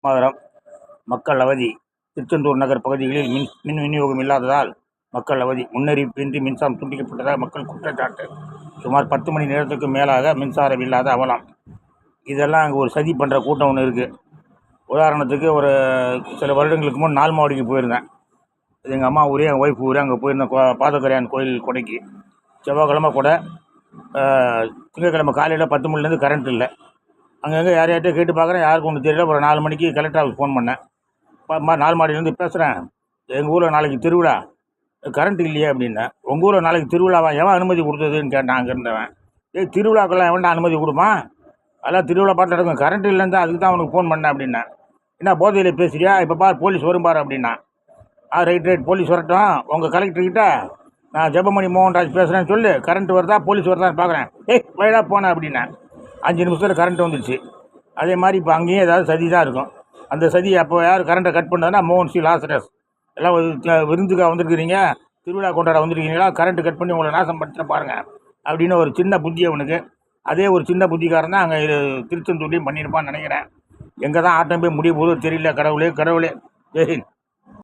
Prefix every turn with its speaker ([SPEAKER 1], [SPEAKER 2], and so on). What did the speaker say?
[SPEAKER 1] மாதரம் மக்கள் அவதி. திருச்செந்தூர் நகர் பகுதிகளில் மின் விநியோகம் இல்லாததால் மக்கள் அவதி. முன்னறிவிப்பின்றி மின்சாரம் துண்டிக்கப்பட்டதாக மக்கள் குற்றச்சாட்டு. சுமார் 10 மணி நேரத்துக்கு மேலாக மின்சாரம் இல்லாத அவலம். இதெல்லாம் அங்கே ஒரு சதி பண்ணுற கூட்டம் ஒன்று இருக்குது. உதாரணத்துக்கு ஒரு சில வருடங்களுக்கு முன் நால்மாடிக்கு போயிருந்தேன். எங்கள் அம்மா ஊரே, எங்கள் ஒய்ஃப் ஊரே. அங்கே போயிருந்தேன் பாதகரையான் கோயில் கொடைக்கு. செவ்வாய்க்கிழமை கூட திங்கக்கிழமை காலையில் 10 மணிலேருந்து கரண்ட் இல்லை. அங்கங்கே யார்கிட்ட கேட்டு பார்க்குறேன், யாருக்கும் ஒன்றும் தெரியல. ஒரு 4 மணிக்கு கலெக்டர் ஆஃபீஸ் ஃபோன் பண்ணேன். 4 மாடியிலேருந்து பேசுகிறேன், எங்கள் ஊரில் நாளைக்கு திருவிழா, கரண்ட் இல்லையே அப்படின்னேன். உங்கள் ஊரில் நாளைக்கு திருவிழாவா, எவன் அனுமதி கொடுத்ததுன்னு கேட்டான் அங்கே இருந்தவன். திருவிழாக்கெல்லாம் எவன்டா அனுமதி கொடுமா, அதெல்லாம் திருவிழா பாட்டு நடக்கும், கரண்ட் இல்லைன்னு தான், அதுக்கு தான் அவனுக்கு ஃபோன் பண்ணேன் அப்படின்னேன். என்ன போதையில் பேசுறியா, இப்போ பார் போலீஸ் வரும் பார் அப்படின்னா. ரைட் போலீஸ் வரட்டும், உங்கள் கலெக்டர்கிட்ட நான் ஜெபமணி மோகன்ராஜ் பேசுகிறேன்னு சொல்லு, கரண்ட் வருதா போலீஸ் வருதான்னு பார்க்குறேன். வயடா போனேன் அப்படின்னேன். 5 நிமிஷத்தில் கரண்ட் வந்துடுச்சு. அதே மாதிரி இப்போ அங்கேயும் ஏதாவது சதி தான் இருக்கும். அந்த சதி அப்போ யார் கரண்ட்டை கட் பண்ணதுன்னா மோகன் சி லாசரஸ். எல்லாம் விருந்துக்காக வந்துருக்கிறீங்க, திருவிழா கொண்டாட வந்துருக்கீங்களா, கரண்ட்டு கட் பண்ணி உங்களை நாசம் படுத்த பாருங்கள் அப்படின்னு ஒரு சின்ன புத்தி அவனுக்கு. அதே ஒரு சின்ன புத்திக்காரன் தான் அங்கே திருச்செந்தூர்லேயும் பண்ணியிருப்பான்னு நினைக்கிறேன். எங்கே தான் ஆட்டம் போய் முடிய போதோ தெரியல. கடவுளே. ஜெய் ஹிந்த்.